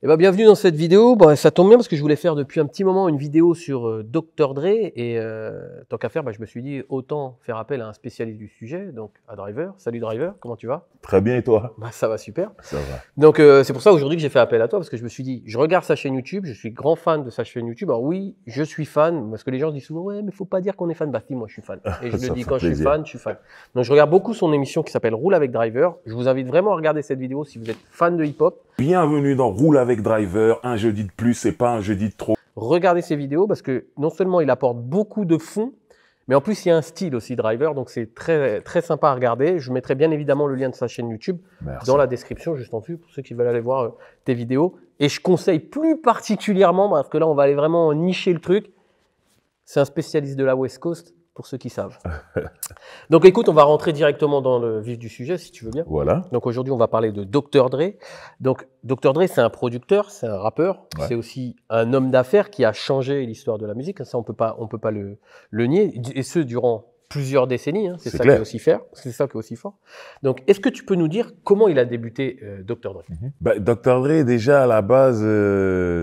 Eh ben, bienvenue dans cette vidéo. Bon, ça tombe bien parce que je voulais faire depuis un petit moment une vidéo sur Dr. Dre et tant qu'à faire, je me suis dit autant faire appel à un spécialiste du sujet, donc à Driver. Salut Driver, comment tu vas? Très bien et toi? Ça va super. Ça va. Donc c'est pour ça aujourd'hui que j'ai fait appel à toi parce que je me suis dit, je regarde sa chaîne YouTube, je suis grand fan de sa chaîne YouTube. Alors oui, je suis fan parce que les gens disent souvent ouais mais faut pas dire qu'on est fan. Bah si, moi je suis fan et je le dis quand je suis fan, je suis fan. Donc je regarde beaucoup son émission qui s'appelle Roule avec Driver. Je vous invite vraiment à regarder cette vidéo si vous êtes fan de hip-hop. Bienvenue dans Roule avec Driver, un jeudi de plus et pas un jeudi de trop. Regardez ces vidéos parce que non seulement il apporte beaucoup de fond, mais en plus il y a un style aussi Driver, donc c'est très, très sympa à regarder. Je mettrai bien évidemment le lien de sa chaîne YouTube dans la description, juste en dessous, pour ceux qui veulent aller voir tes vidéos. Et je conseille plus particulièrement, parce que là on va aller vraiment nicher le truc, c'est un spécialiste de la West Coast, pour ceux qui savent. Donc écoute, on va rentrer directement dans le vif du sujet, si tu veux bien. Voilà. Donc aujourd'hui, on va parler de Dr. Dre. Donc Dr. Dre, c'est un producteur, c'est un rappeur, Ouais. c'est aussi un homme d'affaires qui a changé l'histoire de la musique. Ça, on peut pas le nier, et ce durant plusieurs décennies. Hein. C'est ça qui est aussi fort. C'est ça qui est aussi fort. Donc, est-ce que tu peux nous dire comment il a débuté Dr. Dre? Dr. Dre, déjà à la base,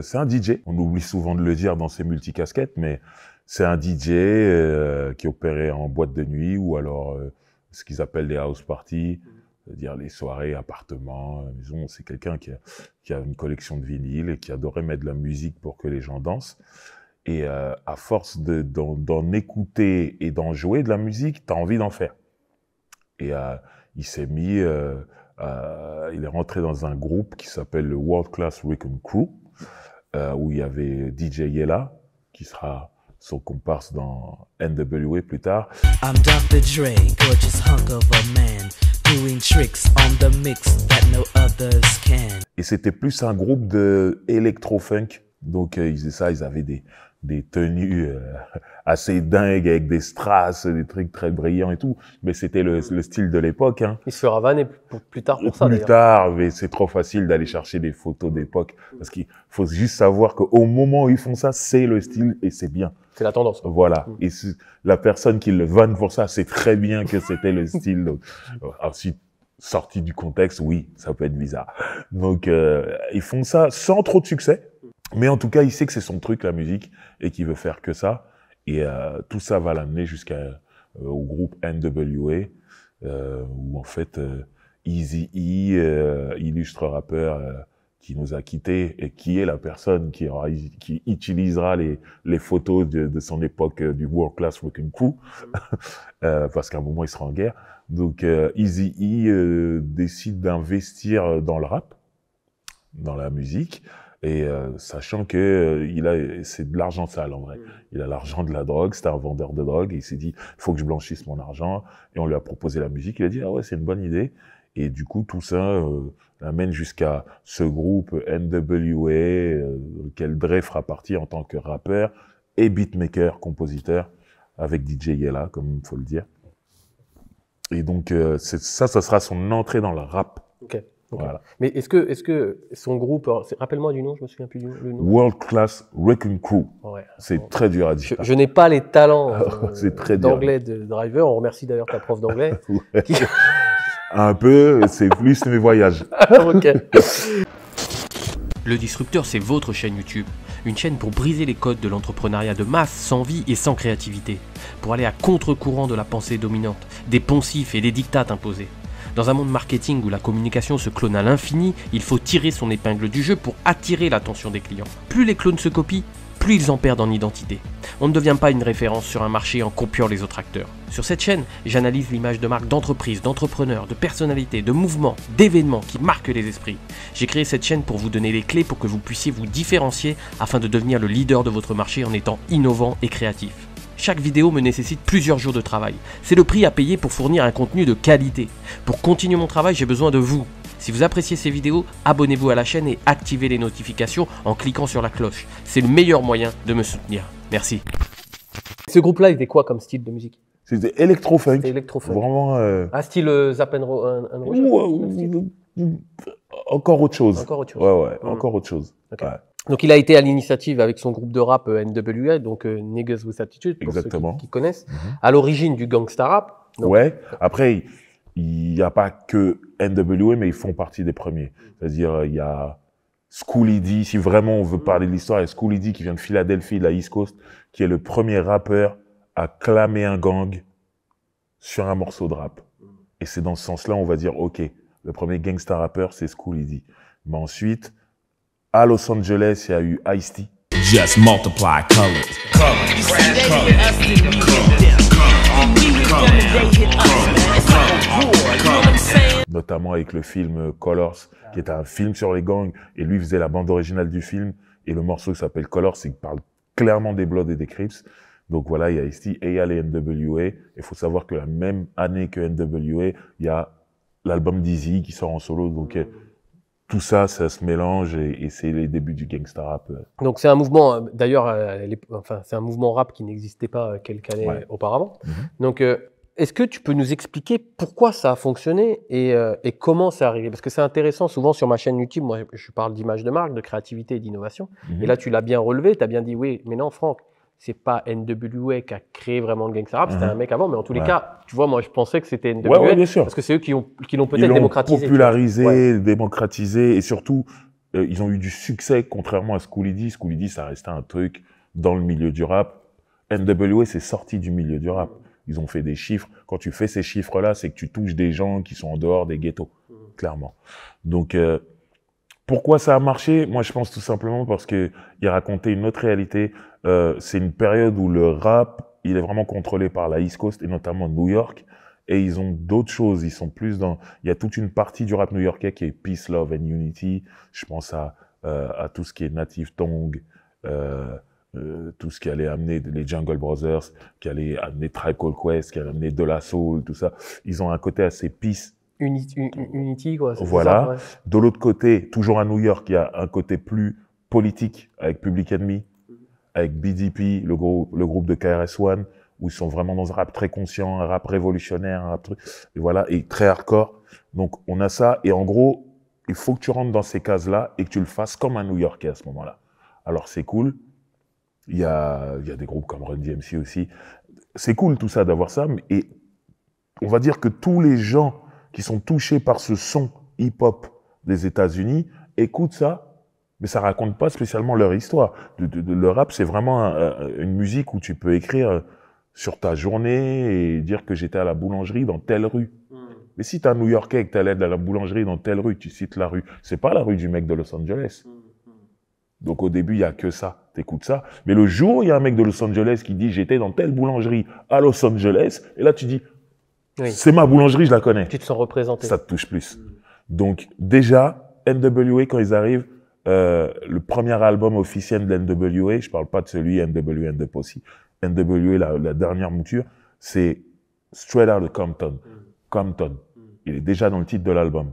c'est un DJ. On oublie souvent de le dire dans ses multicasquettes, mais c'est un DJ qui opérait en boîte de nuit ou alors ce qu'ils appellent des house parties, c'est-à-dire les soirées, appartements, maison. C'est quelqu'un qui a une collection de vinyles et qui adorait mettre de la musique pour que les gens dansent. Et à force d'en écouter et d'en jouer de la musique, t'as envie d'en faire. Et il s'est mis, il est rentré dans un groupe qui s'appelle le World Class Wrecking Crew, où il y avait DJ Yella, qui sera son comparse dans NWA plus tard. I'm Dr. Dre, gorgeous hunk of a man, doing tricks on the mix that no others can. Et c'était plus un groupe de électro-funk. Donc ils faisaient ça, ils avaient des tenues assez dingues avec des strass, des trucs très brillants et tout. Mais c'était le style de l'époque. Hein. Il se fera vanner plus tard pour ça, plus tard, mais c'est trop facile d'aller chercher des photos d'époque. Parce qu'il faut juste savoir qu'au moment où ils font ça, c'est le style et c'est bien. C'est la tendance. Voilà. Et la personne qui le vanne pour ça, sait très bien que c'était le style. Donc, ensuite, sorti du contexte, oui, ça peut être bizarre. Donc, ils font ça sans trop de succès. Mais en tout cas, il sait que c'est son truc, la musique, et qu'il veut faire que ça. Et tout ça va l'amener au groupe NWA, où en fait, Eazy-E, illustre rappeur qui nous a quittés, et qui est la personne qui utilisera les photos de son époque du World Class Wrecking Crew, parce qu'à un moment, il sera en guerre. Donc, Eazy-E décide d'investir dans le rap, dans la musique, et sachant que c'est de l'argent sale en vrai. Il a l'argent de la drogue, c'était un vendeur de drogue, et il s'est dit il faut que je blanchisse mon argent, et on lui a proposé la musique, il a dit ah ouais c'est une bonne idée, et du coup tout ça l'amène jusqu'à ce groupe NWA lequel Dre fera partie en tant que rappeur et beatmaker, compositeur avec DJ Yella comme il faut le dire. Et donc ça sera son entrée dans le rap. Okay. Voilà. Mais est-ce que son groupe, rappelle-moi du nom, je me souviens plus du nom. World Class Wrecking Crew. Ouais. C'est très dur à dire. Je n'ai pas les talents d'anglais de Driver. On remercie d'ailleurs ta prof d'anglais. Ouais. Un peu, c'est plus mes voyages. Ok. Le Disrupteur, c'est votre chaîne YouTube. Une chaîne pour briser les codes de l'entrepreneuriat de masse, sans vie et sans créativité. Pour aller à contre-courant de la pensée dominante, des poncifs et des dictates imposés. Dans un monde marketing où la communication se clone à l'infini, il faut tirer son épingle du jeu pour attirer l'attention des clients. Plus les clones se copient, plus ils en perdent en identité. On ne devient pas une référence sur un marché en copiant les autres acteurs. Sur cette chaîne, j'analyse l'image de marques d'entreprises, d'entrepreneurs, de personnalités, de mouvements, d'événements qui marquent les esprits. J'ai créé cette chaîne pour vous donner les clés pour que vous puissiez vous différencier afin de devenir le leader de votre marché en étant innovant et créatif. Chaque vidéo me nécessite plusieurs jours de travail. C'est le prix à payer pour fournir un contenu de qualité. Pour continuer mon travail, j'ai besoin de vous. Si vous appréciez ces vidéos, abonnez-vous à la chaîne et activez les notifications en cliquant sur la cloche. C'est le meilleur moyen de me soutenir. Merci. Ce groupe-là, il était quoi comme style de musique? C'était électro-funk. C'était électro-funk. Vraiment. Style Zapp and Roger. Encore autre chose. Encore autre chose. Ouais, encore autre chose. Okay. Ouais. Donc il a été à l'initiative avec son groupe de rap NWA, donc Niggas with Attitude, pour Exactement. ceux qui connaissent, à l'origine du gangsta rap. Donc, ouais, après, il n'y a pas que NWA, mais ils font partie des premiers. C'est-à-dire, il y a Schoolie D, si vraiment on veut parler de l'histoire, il y a Schoolie D qui vient de Philadelphie, de la East Coast, qui est le premier rappeur à clamer un gang sur un morceau de rap. Et c'est dans ce sens-là, on va dire, ok, le premier gangsta rappeur, c'est Schoolie D. Mais ensuite, à Los Angeles, il y a eu Ice-T. Just multiply colors. Notamment avec le film Colors, qui est un film sur les gangs, et lui faisait la bande originale du film, et le morceau qui s'appelle Colors, il parle clairement des Bloods et des Crips. Donc voilà, il y a Ice-T et il y a les NWA. Il faut savoir que la même année que NWA, il y a l'album d'Eazy qui sort en solo. Donc tout ça, ça se mélange et c'est les débuts du gangsta rap. Donc c'est un mouvement, d'ailleurs, enfin, c'est un mouvement rap qui n'existait pas quelques années auparavant. Donc est-ce que tu peux nous expliquer pourquoi ça a fonctionné et comment c'est arrivé? Parce que c'est intéressant, souvent sur ma chaîne YouTube, moi je parle d'image de marque, de créativité et d'innovation. Et là tu l'as bien relevé, tu as bien dit oui, mais non Franck, c'est pas NWA qui a créé vraiment le gangsta rap, c'était un mec avant, mais en tous les cas, tu vois, moi je pensais que c'était NWA, bien sûr. parce que c'est eux qui l'ont peut-être démocratisé. Popularisé, démocratisé, et surtout, ils ont eu du succès, contrairement à Schoolie D. Schoolie D, ça restait un truc dans le milieu du rap. NWA, c'est sorti du milieu du rap. Ils ont fait des chiffres. Quand tu fais ces chiffres-là, c'est que tu touches des gens qui sont en dehors des ghettos, clairement. Donc, pourquoi ça a marché? Moi, je pense tout simplement parce qu'il racontait une autre réalité. C'est une période où le rap, il est vraiment contrôlé par la East Coast et notamment New York. Et ils ont d'autres choses. Ils sont plus dans... Il y a toute une partie du rap new-yorkais qui est Peace, Love and Unity. Je pense à tout ce qui est Native Tongue, tout ce qui allait amener les Jungle Brothers, qui allait amener Tribe Called Quest, qui allait amener De La Soul, tout ça. Ils ont un côté assez peace. Unity, quoi. Voilà. Ça, ouais. De l'autre côté, toujours à New York, il y a un côté plus politique avec Public Enemy, avec BDP, le groupe de KRS-One, où ils sont vraiment dans un rap très conscient, un rap révolutionnaire, un rap truc, et voilà, et très hardcore. Donc, on a ça, et en gros, il faut que tu rentres dans ces cases-là et que tu le fasses comme un New-Yorkais à ce moment-là. Alors, c'est cool. Il y a des groupes comme Run DMC aussi. C'est cool tout ça d'avoir ça, et on va dire que tous les gens qui sont touchés par ce son hip-hop des États-Unis écoutent ça, mais ça raconte pas spécialement leur histoire. Le rap, c'est vraiment une musique où tu peux écrire sur ta journée et dire que j'étais à la boulangerie dans telle rue. Mais si t'es un New-Yorkais et que t'allais à la boulangerie dans telle rue, tu cites la rue, c'est pas la rue du mec de Los Angeles. Donc au début, il y a que ça, t'écoutes ça. Mais le jour où il y a un mec de Los Angeles qui dit j'étais dans telle boulangerie à Los Angeles, et là tu dis c'est ma boulangerie, je la connais. Tu te sens représenté. Ça te touche plus. Donc déjà, NWA, quand ils arrivent, le premier album officiel de NWA, je parle pas de celui NWA and the Posse, NWA, la dernière mouture, c'est Straight Outta Compton. Compton. Il est déjà dans le titre de l'album.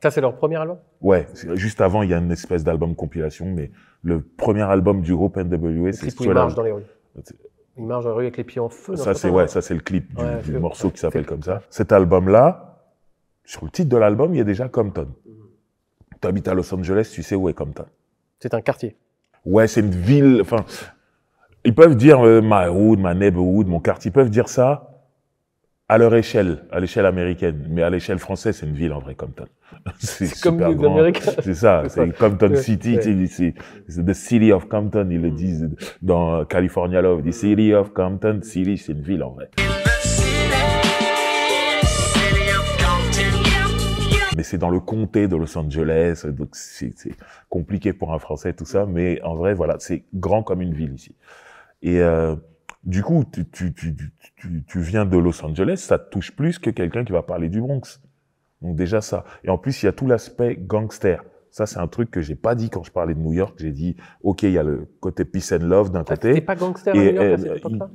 Ça, c'est leur premier album? Ouais, juste avant, il y a une espèce d'album compilation, mais le premier album du groupe NWA, c'est Straight Outta. Il marche dans les rues. Il marche dans les rues avec les pieds en feu. Ça, c'est le clip du morceau qui s'appelle comme ça. Cet album-là, sur le titre de l'album, il y a déjà Compton. Tu habites à Los Angeles, tu sais où est Compton. C'est un quartier. Ouais, c'est une ville, enfin, ils peuvent dire my hood, my neighborhood, mon quartier, ils peuvent dire ça à leur échelle, à l'échelle américaine. Mais à l'échelle française, c'est une ville en vrai, Compton. C'est comme les Américains. C'est ça, c'est Compton City, c'est the city of Compton, ils le disent dans California Love, the city of Compton, city, c'est une ville en vrai. Mais c'est dans le comté de Los Angeles, donc c'est compliqué pour un Français tout ça, mais en vrai, voilà, c'est grand comme une ville ici. Et du coup, tu viens de Los Angeles, ça te touche plus que quelqu'un qui va parler du Bronx. Donc déjà ça. Et en plus, il y a tout l'aspect gangster. Ça, c'est un truc que j'ai pas dit quand je parlais de New York. J'ai dit, OK, il y a le côté peace and love d'un côté. T'es pas gangster à New York à cette époque-là?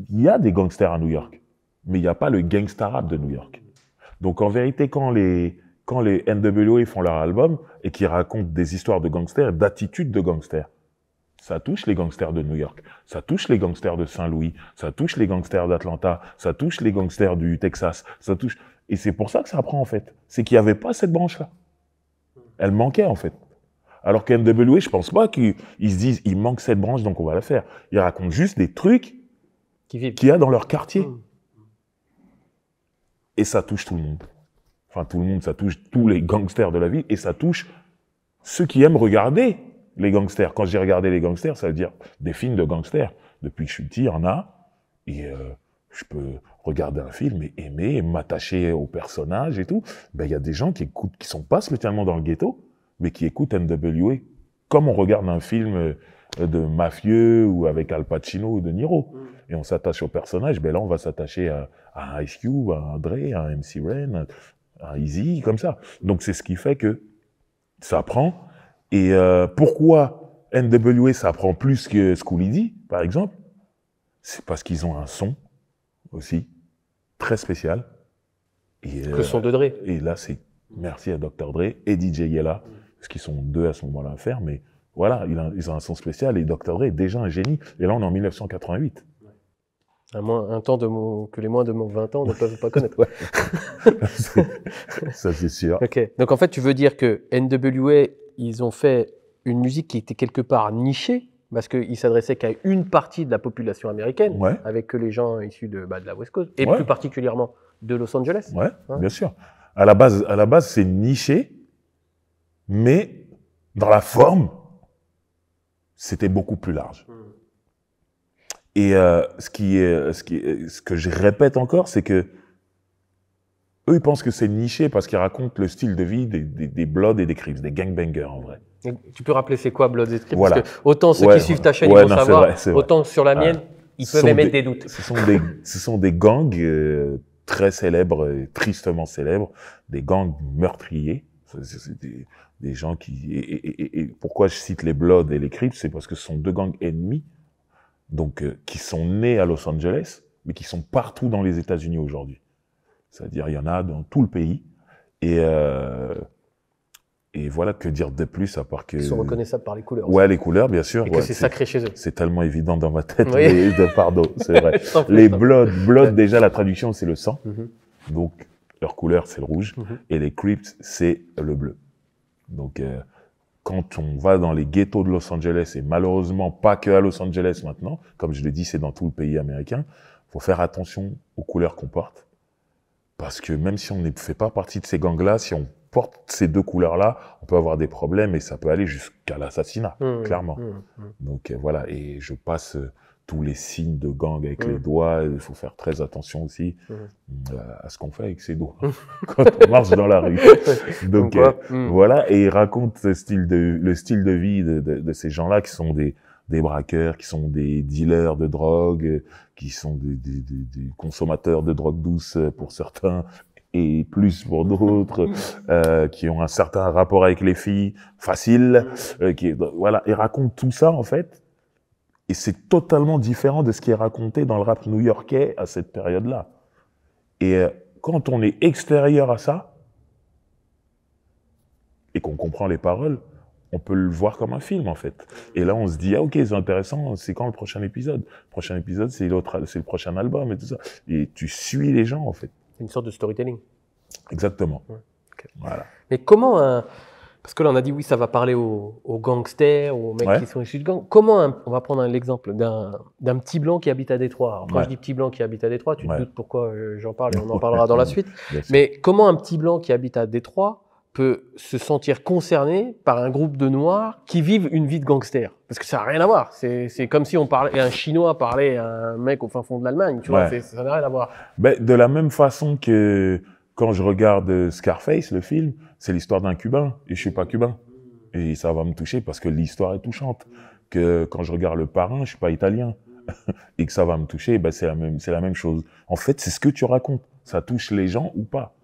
Il y a des gangsters à New York, mais il n'y a pas le gangsta rap de New York. Donc en vérité, quand les NWA font leur album et qui racontent des histoires de gangsters, d'attitudes de gangsters, ça touche les gangsters de New York, ça touche les gangsters de Saint-Louis, ça touche les gangsters d'Atlanta, ça touche les gangsters du Texas, ça touche... Et c'est pour ça que ça prend, en fait. C'est qu'il n'y avait pas cette branche-là. Elle manquait, en fait. Alors qu'NWA, je pense pas qu'ils se disent, il manque cette branche, donc on va la faire. Ils racontent juste des trucs qu'il y a dans leur quartier. Et ça touche tout le monde. Enfin, tout le monde, ça touche tous les gangsters de la ville et ça touche ceux qui aiment regarder les gangsters. Quand j'ai regardé les gangsters, ça veut dire des films de gangsters. Depuis que je suis petit, il y en a. Et je peux regarder un film et aimer, et m'attacher aux personnages et tout. Ben, il y a des gens qui écoutent, qui sont pas spécialement dans le ghetto, mais qui écoutent NWA comme on regarde un film de mafieux ou avec Al Pacino ou De Niro. Et on s'attache aux personnages. Ben là, on va s'attacher à Ice Cube, à Dre, à MC Ren, à Easy, comme ça. Donc, c'est ce qui fait que ça prend. Et pourquoi NWA, ça prend plus que Schoolly D, par exemple? C'est parce qu'ils ont un son aussi très spécial. Et, le son de Dre. Et là, c'est merci à Dr. Dre et DJ Yella, parce qu'ils sont deux à ce moment-là à faire, mais voilà, ils ont un son spécial et Dr. Dre est déjà un génie. Et là, on est en 1988. Un temps que les moins de 20 ans ne peuvent pas connaître. Ouais. Ça, c'est sûr. Ok. Donc, en fait, tu veux dire que NWA, ils ont fait une musique qui était quelque part nichée, parce qu'ils s'adressaient qu'à une partie de la population américaine, avec que les gens issus de la West Coast, et plus particulièrement de Los Angeles. Ouais, bien sûr. À la base, c'est niché, mais dans la forme, c'était beaucoup plus large. Et ce que je répète encore, c'est que eux, ils pensent que c'est niché parce qu'ils racontent le style de vie des Bloods et des Crips, des gangbangers en vrai. Et tu peux rappeler c'est quoi Bloods et Crips? Voilà. Parce que autant ceux qui suivent ta chaîne, ils vont savoir, autant sur la mienne, ils peuvent émettre des doutes. Ce sont des gangs très célèbres, tristement célèbres, des gangs meurtriers. C'est des gens qui... Et pourquoi je cite les Bloods et les Crips, c'est parce que ce sont deux gangs ennemis, donc qui sont nés à Los Angeles, mais qui sont partout dans les États-Unis aujourd'hui. C'est-à-dire, il y en a dans tout le pays. Et voilà, que dire de plus à part que... Ils sont reconnaissables par les couleurs. Ouais, les couleurs, bien sûr. Et que c'est sacré chez eux. C'est tellement évident dans ma tête, mais pardon, c'est vrai. Les Bloods, déjà, la traduction, c'est le sang. Donc, leur couleur, c'est le rouge. Et les Crips, c'est le bleu. Donc, quand on va dans les ghettos de Los Angeles, et malheureusement pas que à Los Angeles maintenant, comme je l'ai dit, c'est dans tout le pays américain, faut faire attention aux couleurs qu'on porte. Parce que même si on ne fait pas partie de ces gangs-là, si on porte ces deux couleurs-là, on peut avoir des problèmes et ça peut aller jusqu'à l'assassinat, clairement. Donc voilà, et je passe tous les signes de gang avec les doigts. Il faut faire très attention aussi à ce qu'on fait avec ses doigts quand on marche dans la rue. Donc voilà, et il raconte le style de vie de ces gens-là qui sont des braqueurs, qui sont des dealers de drogue, qui sont des consommateurs de drogue douce pour certains et plus pour d'autres, qui ont un certain rapport avec les filles facile, voilà, et raconte tout ça en fait. Et c'est totalement différent de ce qui est raconté dans le rap new-yorkais à cette période-là. Et quand on est extérieur à ça, et qu'on comprend les paroles, on peut le voir comme un film, en fait. Et là, on se dit, ah, ok, c'est intéressant, c'est quand le prochain épisode? Le prochain épisode, c'est le prochain album et tout ça. Et tu suis les gens, en fait. C'est une sorte de storytelling. Exactement. Voilà. Mais comment parce que là, on a dit, oui, ça va parler aux gangsters, aux mecs qui sont issus de gangs. Comment on va prendre l'exemple d'un petit blanc qui habite à Détroit. Alors, quand je dis petit blanc qui habite à Détroit, tu te doutes pourquoi j'en parle et on en parlera dans la suite. Mais comment un petit blanc qui habite à Détroit peut se sentir concerné par un groupe de Noirs qui vivent une vie de gangster? Parce que ça n'a rien à voir. C'est comme si un Chinois parlait à un mec au fin fond de l'Allemagne. Tu vois, ça n'a rien à voir. Ben, de la même façon que quand je regarde Scarface, le film, c'est l'histoire d'un Cubain et je suis pas cubain. Et ça va me toucher parce que l'histoire est touchante. Que quand je regarde Le Parrain, je suis pas italien. Et que ça va me toucher, ben c'est la même chose. En fait, c'est ce que tu racontes. Ça touche les gens ou pas.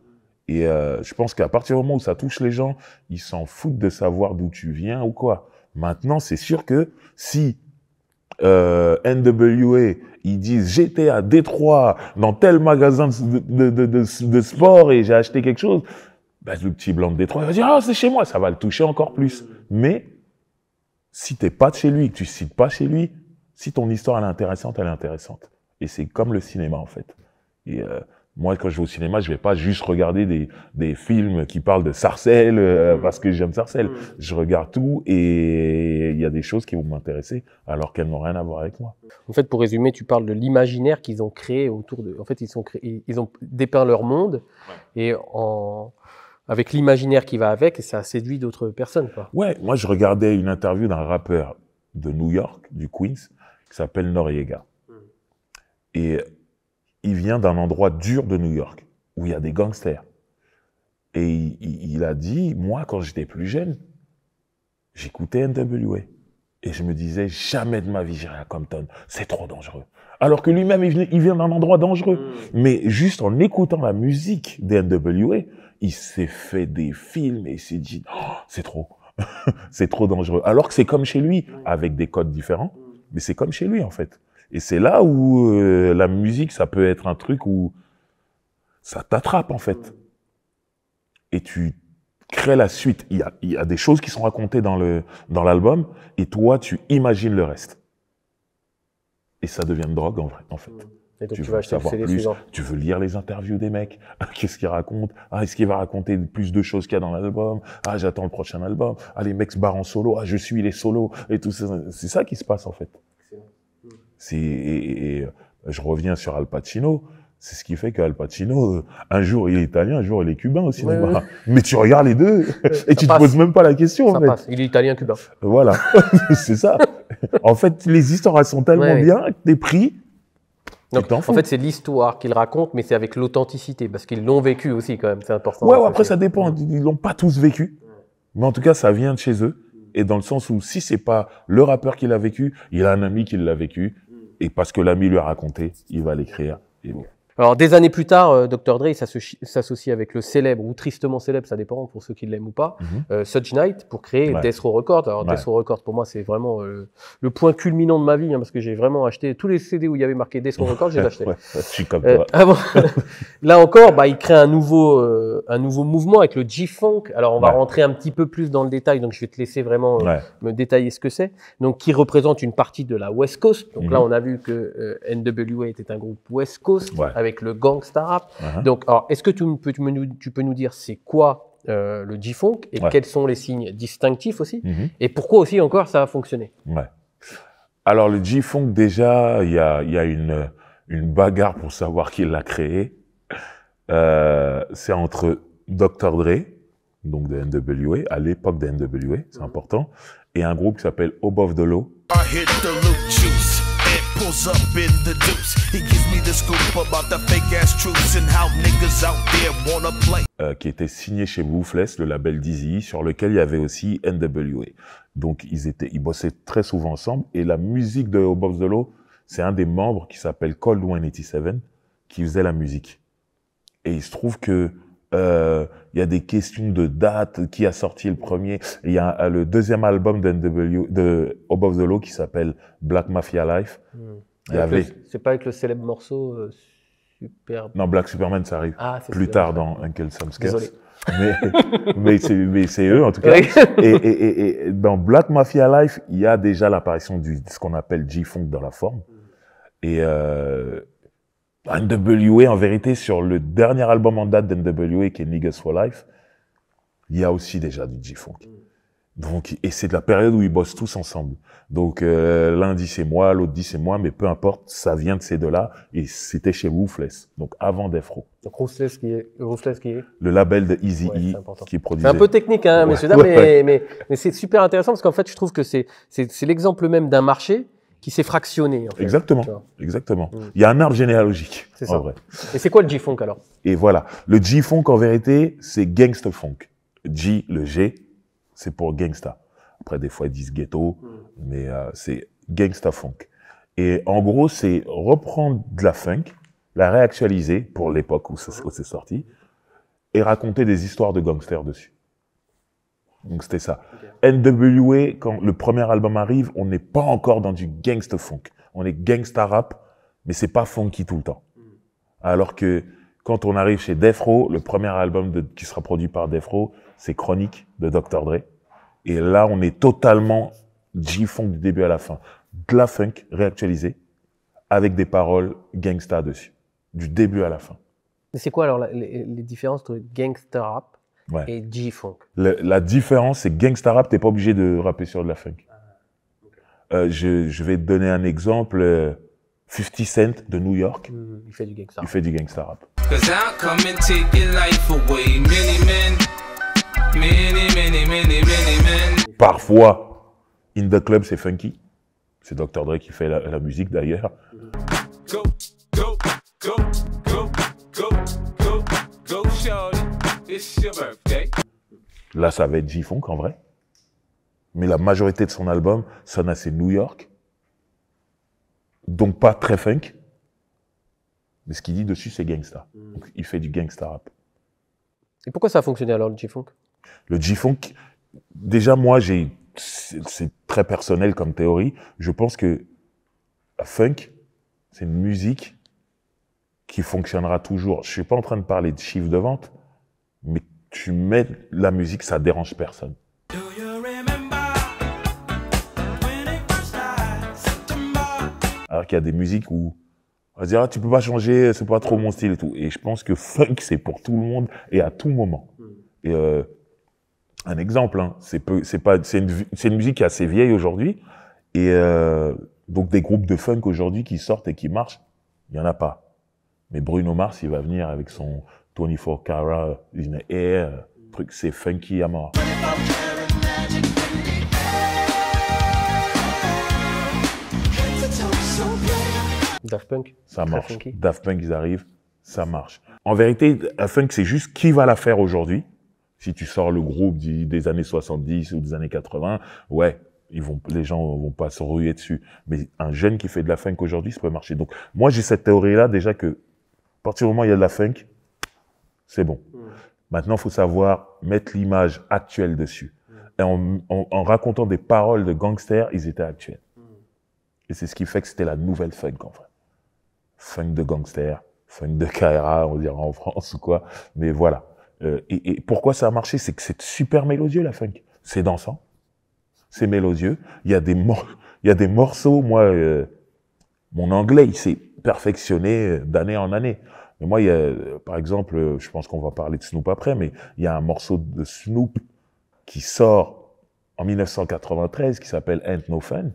Et je pense qu'à partir du moment où ça touche les gens, ils s'en foutent de savoir d'où tu viens ou quoi. Maintenant, c'est sûr que si NWA, ils disent j'étais à Détroit dans tel magasin de sport et j'ai acheté quelque chose, ben, le petit blanc de Détroit il va dire ah c'est chez moi, ça va le toucher encore plus. Mais si t'es pas de chez lui, que tu cites pas chez lui, si ton histoire elle est intéressante, elle est intéressante. Et c'est comme le cinéma en fait. Et Moi, quand je vais au cinéma, je vais pas juste regarder des films qui parlent de Sarcelles parce que j'aime Sarcelles. Je regarde tout et il y a des choses qui vont m'intéresser alors qu'elles n'ont rien à voir avec moi. En fait, pour résumer, tu parles de l'imaginaire qu'ils ont créé autour de... En fait, ils ont dépeint leur monde et avec l'imaginaire qui va avec, et ça a séduit d'autres personnes, quoi. Ouais, moi, je regardais une interview d'un rappeur de New York, du Queens, qui s'appelle Noriega. Et il vient d'un endroit dur de New York, où il y a des gangsters. Et il a dit, moi, quand j'étais plus jeune, j'écoutais NWA. Et je me disais, jamais de ma vie, j'irai à Compton. C'est trop dangereux. Alors que lui-même, il vient d'un endroit dangereux. Mais juste en écoutant la musique des NWA, il s'est fait des films et il s'est dit, oh, c'est trop. C'est trop dangereux. Alors que c'est comme chez lui, avec des codes différents. Mais c'est comme chez lui, en fait. Et c'est là où la musique, ça peut être un truc où ça t'attrape, en fait. Et tu crées la suite. Il y a des choses qui sont racontées dans l'album, et toi, tu imagines le reste. Et ça devient une drogue, en fait. Et donc Tu tu veux vas acheter le savoir CD plus, suivant. tu veux lire les interviews des mecs. Qu'est-ce qu'ils racontent? Ah, est-ce qu'il va raconter plus de choses qu'il y a dans l'album? Ah, j'attends le prochain album. Ah, les mecs se barrent en solo. Ah, je suis les solos. Et tout ça. C'est ça qui se passe, en fait. Je reviens sur Al Pacino. C'est ce qui fait qu'Al Pacino, un jour il est italien, un jour il est cubain au cinéma. Ouais. Mais tu regardes les deux et tu te poses même pas la question, Ça en fait. passe. Il est italien-cubain. Voilà. C'est ça. En fait, les histoires, elles sont tellement bien que t'es pris. Donc, t'en en fous. fait, c'est l'histoire qu'ils racontent, mais c'est avec l'authenticité, parce qu'ils l'ont vécu aussi, quand même. C'est important. Ouais, après, ça dépend. Ils l'ont pas tous vécu. Mais en tout cas, ça vient de chez eux. Et dans le sens où, si c'est pas le rappeur qui l'a vécu, il a un ami qui l'a vécu. Et parce que l'ami lui a raconté, il va l'écrire. Et bon. Alors, des années plus tard, Dr. Dre s'associe avec le célèbre, ou tristement célèbre, ça dépend pour ceux qui l'aiment ou pas, Suge Knight, pour créer Death Row Records. Alors, Death Row Records, pour moi, c'est vraiment le point culminant de ma vie, hein, parce que j'ai vraiment acheté tous les CD où il y avait marqué Death Row Records, j'ai acheté. Je suis comme toi. Là encore, il crée un nouveau mouvement avec le G-Funk. Alors, on va rentrer un petit peu plus dans le détail, donc je vais te laisser vraiment me détailler ce que c'est. Donc, qui représente une partie de la West Coast. Donc là, on a vu que NWA était un groupe West Coast, avec le gangsta rap. Donc, alors, est-ce que tu peux nous dire c'est quoi le G-Funk et quels sont les signes distinctifs aussi et pourquoi aussi encore ça a fonctionné? Alors, le G-Funk, déjà, il y a une bagarre pour savoir qui l'a créé. C'est entre Dr. Dre, donc de NWA, à l'époque de NWA, c'est important, et un groupe qui s'appelle Above the Law. Pulls up in the deuce. He gives me the scoop about the fake ass truths and how niggas out there wanna play. Qui était signé chez Ruthless, le label d'Eazy, sur lequel il y avait aussi NWA. Donc ils bossaient très souvent ensemble. Et la musique de Above the Law, c'est un des membres qui s'appelle Cold 187 qui faisait la musique. Et il se trouve que il y a des questions de date, qui a sorti le premier. Il y a le deuxième album de Above the Law qui s'appelle Black Mafia Life. C'est pas avec le célèbre morceau Super... Non, Black Superman, ça arrive plus tard dans Uncle Sam's Curse. Mais c'est eux, en tout cas. Et dans Black Mafia Life, il y a déjà l'apparition de ce qu'on appelle G-Funk dans la forme. Et NWA, en vérité, sur le dernier album en date d'NWA, qui est Niggas for Life, il y a aussi déjà du G-Funk. Donc, et c'est de la période où ils bossent tous ensemble. Donc, l'un dit c'est moi, l'autre dit c'est moi, mais peu importe, ça vient de ces deux-là, et c'était chez Ruthless, donc avant Death Row. Donc Ruthless qui est le label de Eazy-E qui produisait. C'est un peu technique, hein, messieurs, dames, mais c'est super intéressant parce qu'en fait, je trouve que c'est l'exemple même d'un marché qui s'est fractionné. En fait, exactement. Il y a un arbre généalogique, en vrai. Et c'est quoi le G-Funk alors? Et voilà, le G-Funk en vérité, c'est Gangsta Funk. G, le G, c'est pour gangsta. Après, des fois, ils disent ghetto, mais c'est Gangsta Funk. Et en gros, c'est reprendre de la funk, la réactualiser pour l'époque où c'est sorti, et raconter des histoires de gangsters dessus. Donc, c'était ça. NWA, quand le premier album arrive, on n'est pas encore dans du gangsta funk. On est gangsta rap, mais c'est pas funky tout le temps. Alors que quand on arrive chez Death Row, le premier album qui sera produit par Death Row, c'est Chronic de Dr. Dre. Et là, on est totalement G-Funk du début à la fin. De la funk réactualisée, avec des paroles gangsta dessus. Du début à la fin. C'est quoi alors les différences entre gangsta rap et G-funk? La différence, c'est que gangsta rap, t'es pas obligé de rapper sur de la funk. Je vais te donner un exemple. 50 Cent de New York. Il fait du gangsta. Il fait du gangsta rap. Parfois, in the club, c'est funky. C'est Dr. Dre qui fait la musique d'ailleurs. Là, ça va être G-Funk en vrai. Mais la majorité de son album sonne assez New York. Donc pas très funk. Mais ce qu'il dit dessus, c'est gangsta. Donc, il fait du gangsta rap. Et pourquoi ça a fonctionné alors, le G-Funk? Le G-Funk, déjà moi, c'est très personnel comme théorie. Je pense que la funk, c'est une musique qui fonctionnera toujours. Je suis pas en train de parler de chiffres de vente, mais tu mets la musique, ça dérange personne. Alors qu'il y a des musiques où on va dire, ah, tu peux pas changer, c'est pas trop mon style et tout. Et je pense que funk, c'est pour tout le monde et à tout moment. Et un exemple, hein, c'est une musique qui est assez vieille aujourd'hui. Et donc des groupes de funk aujourd'hui qui sortent et qui marchent, il y en a pas. Mais Bruno Mars, il va venir avec son 24 Karat in the Air, truc, c'est funky à mort. Daft Punk. Ça marche. Daft Punk, ils arrivent, ça marche. En vérité, la funk, c'est juste qui va la faire aujourd'hui. Si tu sors le groupe des années 70 ou des années 80, ouais, les gens vont pas se ruer dessus. Mais un jeune qui fait de la funk aujourd'hui, ça peut marcher. Donc, moi, j'ai cette théorie-là, déjà que, à partir du moment où il y a de la funk, c'est bon. Maintenant, il faut savoir mettre l'image actuelle dessus. Et en racontant des paroles de gangsters, ils étaient actuels. Et c'est ce qui fait que c'était la nouvelle funk, en vrai. Funk de gangster, funk de KRA, on dirait en France ou quoi. Mais voilà. Et pourquoi ça a marché? C'est que c'est super mélodieux, la funk. C'est dansant. C'est mélodieux. Il y a des morceaux, moi, mon anglais, il s'est perfectionné d'année en année. Mais moi, par exemple, je pense qu'on va parler de Snoop après, mais il y a un morceau de Snoop qui sort en 1993 qui s'appelle Ain't No Fun.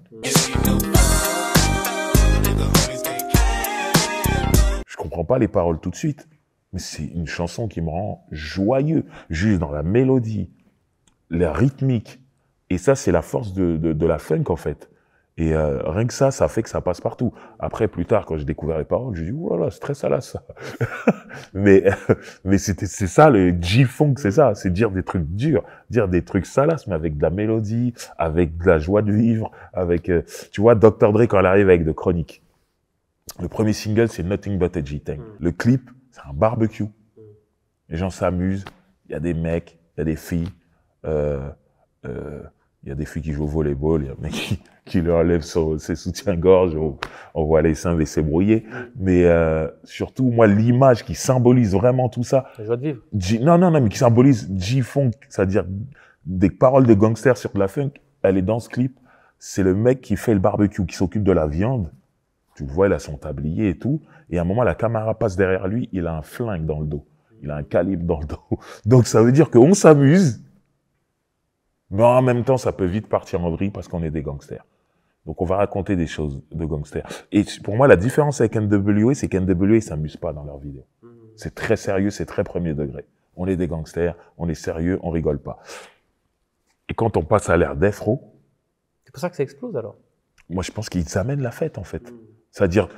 Je comprends pas les paroles tout de suite, mais c'est une chanson qui me rend joyeux, juste dans la mélodie, la rythmique. Et ça, c'est la force de la funk, en fait. Et rien que ça fait que ça passe partout. Après, plus tard, quand j'ai découvert les paroles, j'ai dit, oh là là, c'est très salace, ça. mais c'est ça, le G-Funk, c'est ça. C'est dire des trucs durs, dire des trucs salaces, mais avec de la mélodie, avec de la joie de vivre, avec, tu vois, Dr. Dre, quand elle arrive avec The Chronic. Le premier single, c'est Nothing But a G-Tank. Le clip, c'est un barbecue. Les gens s'amusent. Il y a des mecs, il y a des filles, il y a des filles qui jouent au volleyball, il y a un mec qui leur enlève ses soutiens-gorge, on voit les seins laisser brouiller. Mais surtout, moi, l'image qui symbolise vraiment tout ça. La joie de vivre. Non, mais qui symbolise G-Funk, c'est-à-dire des paroles de gangsters sur de la funk. Elle est dans ce clip. C'est le mec qui fait le barbecue, qui s'occupe de la viande. Tu le vois, il a son tablier et tout. Et à un moment, la caméra passe derrière lui, il a un flingue dans le dos. Il a un calibre dans le dos. Donc ça veut dire qu'on s'amuse. Mais en même temps, ça peut vite partir en vrille parce qu'on est des gangsters. Donc, on va raconter des choses de gangsters. Et pour moi, la différence avec NWA, c'est qu'NWA, ils s'amusent pas dans leurs vidéos. C'est très sérieux, c'est très premier degré. On est des gangsters, on est sérieux, on rigole pas. Et quand on passe à l'ère Death Row... C'est pour ça que ça explose, alors? Moi, je pense qu'ils amènent la fête, en fait. C'est-à-dire,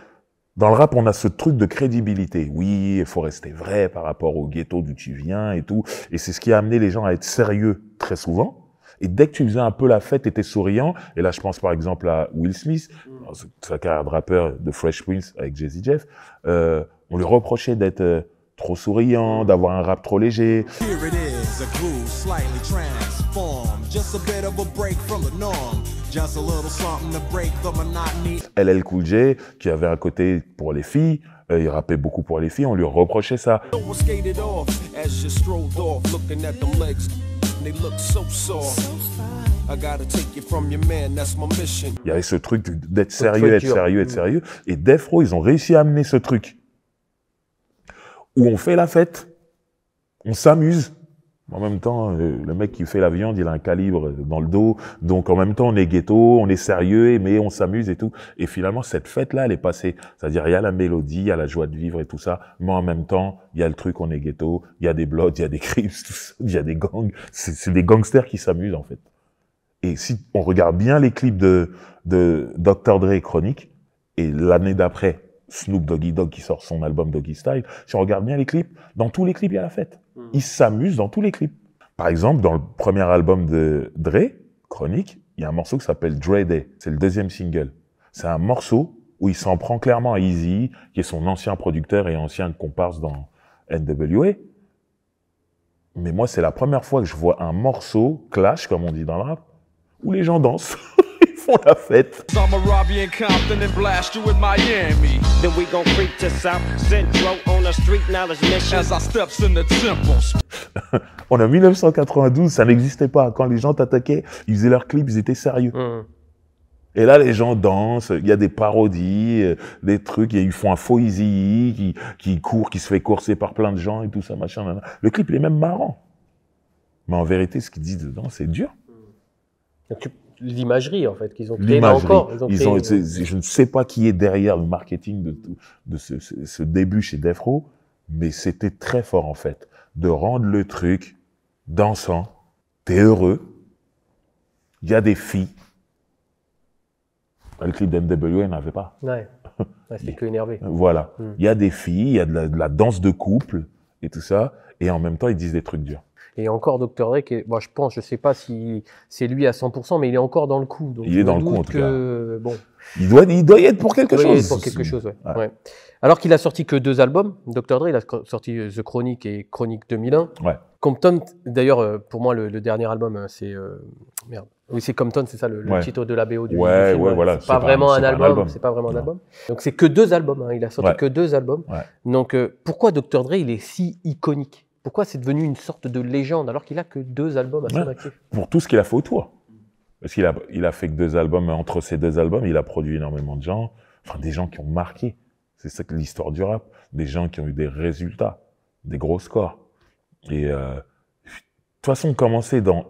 dans le rap, on a ce truc de crédibilité. Oui, il faut rester vrai par rapport au ghetto d'où tu viens et tout. Et c'est ce qui a amené les gens à être sérieux très souvent. Et dès que tu faisais un peu la fête, t'étais souriant. Et là, je pense par exemple à Will Smith, sa carrière de rappeur de Fresh Prince avec Jay-Z Jeff. On lui reprochait d'être trop souriant, d'avoir un rap trop léger. LL Cool J, qui avait un côté pour les filles, il rappait beaucoup pour les filles, on lui reprochait ça. Il y avait ce truc d'être sérieux, être sérieux. Et Death Row, ils ont réussi à amener ce truc. où on fait la fête, on s'amuse. En même temps, le mec qui fait la viande, il a un calibre dans le dos. Donc, en même temps, on est ghetto, on est sérieux, mais on s'amuse et tout. Et finalement, cette fête-là, elle est passée. C'est-à-dire, il y a la mélodie, il y a la joie de vivre et tout ça. Mais en même temps, il y a le truc, on est ghetto, il y a des Bloods, il y a des Crips, tout ça, il y a des gangs. C'est des gangsters qui s'amusent, en fait. Et si on regarde bien les clips de Dr. Dre et Chronic, et l'année d'après, Snoop Doggy Dogg qui sort son album Doggy Style, si on regarde bien les clips, dans tous les clips, il y a la fête. Ils s'amusent dans tous les clips. Par exemple, dans le premier album de Dre, Chronic, il y a un morceau qui s'appelle Dre Day. C'est le deuxième single. C'est un morceau où il s'en prend clairement à Eazy, qui est son ancien producteur et ancien comparse dans NWA. Mais moi, c'est la première fois que je vois un morceau, clash, comme on dit dans le rap, où les gens dansent. Font la fête. On a 1992, ça n'existait pas. Quand les gens t'attaquaient, ils faisaient leurs clips, ils étaient sérieux. Et là, les gens dansent, il y a des parodies, des trucs, ils font un faux Eazy qui court, qui se fait courser par plein de gens et tout ça, machin. Le clip, il est même marrant. Mais en vérité, ce qu'ils disent dedans, c'est dur. L'imagerie, en fait, qu'ils ont créé là encore. Je ne sais pas qui est derrière le marketing de ce début chez Death Row, mais c'était très fort, en fait, de rendre le truc dansant, t'es heureux, il y a des filles. Le clip d'NWA n'avait pas. Ouais, c'était que énervé. Voilà, il y a des filles, il y a de la danse de couple et tout ça, et en même temps, ils disent des trucs durs. Et encore Dr. Dre, bon, je sais pas si c'est lui à 100%, mais il est encore dans le coup. Donc il est dans le coup, en tout cas. Bon. Il doit y être pour quelque chose. Il doit y être pour quelque chose, ouais. Ouais. Alors qu'il a sorti que 2 albums, Dr. Dre, il a sorti The Chronic et Chronic 2001. Ouais. Compton, d'ailleurs, pour moi, le dernier album, c'est... merde. Oui, c'est Compton, c'est ça, le titre de la BO du film. Ouais, voilà. C'est pas vraiment un album. C'est pas vraiment un album. Donc c'est que 2 albums, hein. Il a sorti que 2 albums. Ouais. Donc pourquoi Dr. Dre, il est si iconique ? Pourquoi c'est devenu une sorte de légende alors qu'il a que 2 albums à son actif ? Pour tout ce qu'il a fait autour. Parce qu'il a fait que 2 albums. Entre ces 2 albums, il a produit énormément de gens. Enfin, des gens qui ont marqué. C'est ça que l'histoire du rap. Des gens qui ont eu des résultats, des gros scores. Et de toute façon, commencer dans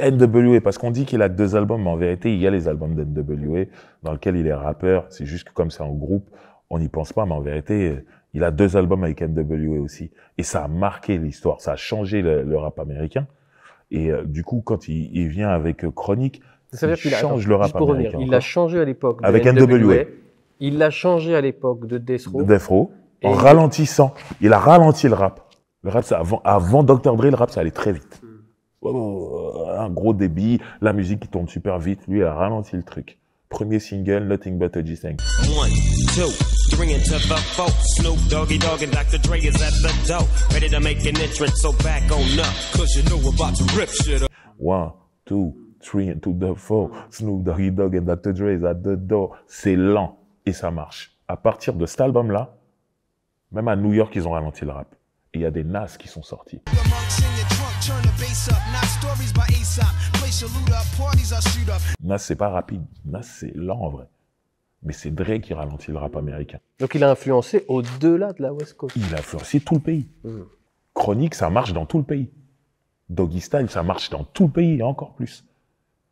NWA, parce qu'on dit qu'il a que 2 albums, mais en vérité, il y a les albums d'NWA dans lesquels il est rappeur. C'est juste que comme c'est en groupe, on n'y pense pas, mais en vérité, il a 2 albums avec NWA aussi. Et ça a marqué l'histoire, ça a changé le rap américain. Et du coup, quand il vient avec Chronic, il change le rap américain. Il l'a changé à l'époque de avec NWA. Il l'a changé à l'époque de Death Row. Death Row, en ralentissant. Il a ralenti le rap. Le rap, avant Dr. Dre, le rap, ça allait très vite. Un gros débit, la musique qui tourne super vite. Lui, il a ralenti le truc. Premier single, Nothing But a G-Thing. 1, 2, 3 into the 4. Snoop Doggy Dogg and Dr. Dre is at the door. Ready to make an entrance, so back on up. Cause you know we're about to rip shit up. 1, 2, 3 into the 4. Snoop Doggy Dogg and Dr. Dre is at the door. C'est lent et ça marche. À partir de cet album-là, même à New York, ils ont ralenti le rap. Et il y a des Nas qui sont sortis. Nas, c'est pas rapide. Nas, c'est lent en vrai. Mais c'est Dre qui ralentit le rap américain. Donc il a influencé au-delà de la West Coast. Il a influencé tout le pays. Chronic, ça marche dans tout le pays. Doggy Style, ça marche dans tout le pays et encore plus.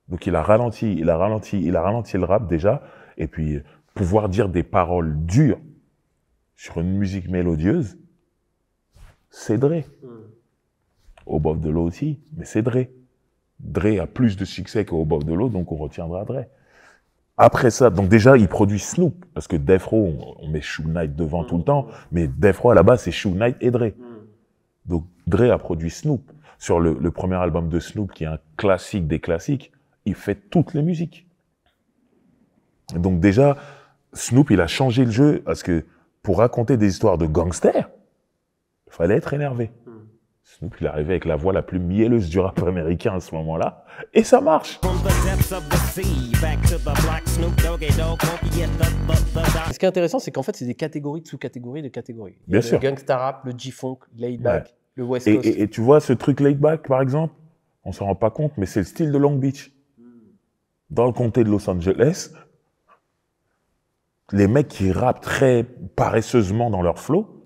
Donc il a ralenti le rap déjà. Et puis, pouvoir dire des paroles dures sur une musique mélodieuse, c'est Dre. Above the Law aussi, mais c'est Dre. Dre a plus de succès que Above the Law, donc on retiendra Dre. Après ça, donc déjà, il produit Snoop, parce que Death Row, on met Suge Knight devant tout le temps, mais Death Row, à la base, c'est Suge Knight et Dre. Donc Dre a produit Snoop. Sur le premier album de Snoop, qui est un classique des classiques, il fait toutes les musiques. Donc déjà, Snoop, il a changé le jeu, parce que pour raconter des histoires de gangsters, il fallait être énervé. Snoop, il est arrivé avec la voix la plus mielleuse du rap américain à ce moment-là, et ça marche. Ce qui est intéressant, c'est qu'en fait, c'est des catégories de sous-catégories de catégories. Bien sûr. Le gangsta rap, le G-funk, laid back, le West Coast. Et tu vois, ce truc laid back, par exemple, on s'en rend pas compte, mais c'est le style de Long Beach. Dans le comté de Los Angeles, les mecs qui rappent très paresseusement dans leur flow,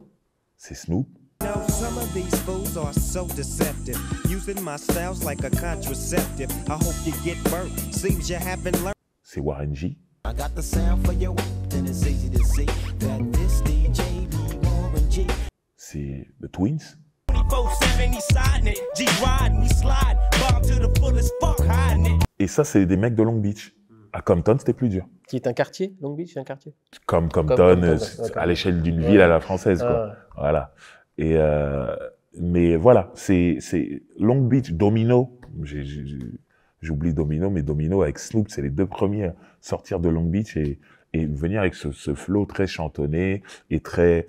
c'est Snoop. Now, some of these fools are so deceptive, using my styles like a contraceptive. I hope you get burnt. Seems you haven't learned. C'est Warren G. I got the sound for you, then it's easy to see that this DJ be Warren G. C'est The Twins. 24/7, he sliding it, G riding, he slide, bomb to the fullest, fuck hiding it. Et ça, c'est des mecs de Long Beach. À Compton, c'était plus dur. Qui est un quartier, Long Beach, c'est un quartier. Comme Compton, Compton, à l'échelle d'une ville à la française, quoi. Voilà. Et mais voilà, c'est Long Beach, Domino. J'oublie Domino, mais Domino avec Snoop, c'est les deux premiers à sortir de Long Beach et venir avec ce flow très chantonné et très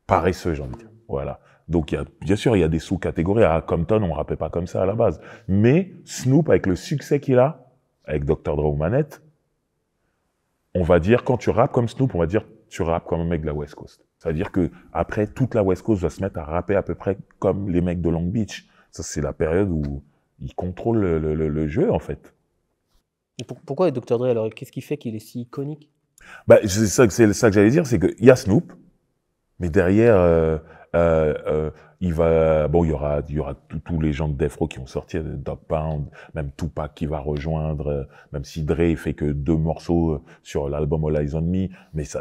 paresseux, j'ai envie de dire. Voilà. Donc, bien sûr, il y a des sous-catégories. À Compton, on ne rappelle pas comme ça à la base. Mais Snoop, avec le succès qu'il a, avec Dr. Dre aux manettes, on va dire, quand tu rappes comme Snoop, on va dire, tu rappes comme un mec de la West Coast. C'est-à-dire que après, toute la West Coast va se mettre à rapper à peu près comme les mecs de Long Beach. Ça, c'est la période où ils contrôlent le jeu, en fait. Et pourquoi Dr. Dre, alors, qu'est-ce qui fait qu'il est si iconique? Bah, c'est ça que j'allais dire, c'est qu'il y a Snoop, mais derrière, il y aura tous les gens de Death Row qui vont sortir, Dog Pound, même Tupac qui va rejoindre, même si Dre il fait que 2 morceaux sur l'album All Eyes on Me, mais ça,